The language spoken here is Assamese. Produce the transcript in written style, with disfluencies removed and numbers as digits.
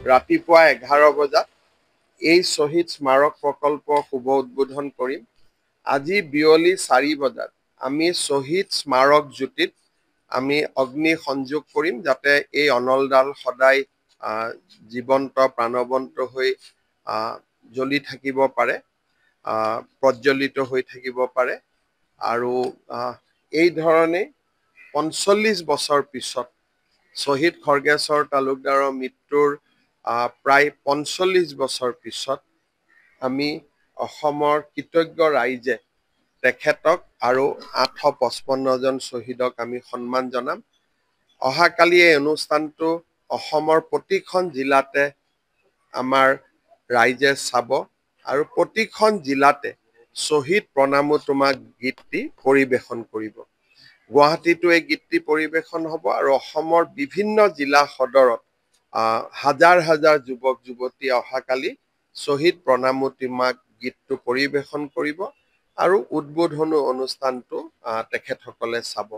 ৰাতিপুৱা 11 বজাত এই শ্বহীদ স্মাৰক প্ৰকল্প শুভ উদ্বোধন কৰিম। আজি বিয়লি 4 বজাত আমি শ্বহীদ স্মাৰক জ্যোতিত আমি অগ্নি সংযোগ কৰিম, যাতে এই অনলডাল সদায় জীৱন্ত প্ৰাণৱন্ত হৈ জ্বলি থাকিব পাৰে, প্ৰজ্বলিত হৈ থাকিব পাৰে। আৰু এই ধৰণে 45 বছৰ পিছত শ্বহীদ খৰ্গেশ্বৰ তালুকদাৰৰ মৃত্যুৰ প্ৰায় 45 বছৰ পিছত আমি অসমৰ কৃতজ্ঞ ৰাইজে তেখেতক আৰু 855 জন শ্বহীদক আমি সন্মান জনাম। অহাকালি এই অনুষ্ঠানটো অসমৰ প্ৰতিখন জিলাতে আমাৰ ৰাইজে চাব আৰু প্ৰতিখন জিলাতে শ্বহীদ প্ৰণামো তোমাক গীতটি পৰিৱেশন কৰিব। গুৱাহাটীতো এই গীতটি পৰিৱেশন হ'ব আৰু অসমৰ বিভিন্ন জিলা সদৰত হাজাৰ হাজাৰ যুৱক যুৱতী অহাকালি শ্বহীদ প্ৰণামো তোমাক গীতটো পৰিৱেশন কৰিব আৰু উদ্বোধনী অনুষ্ঠানটো তেখেতসকলে চাব।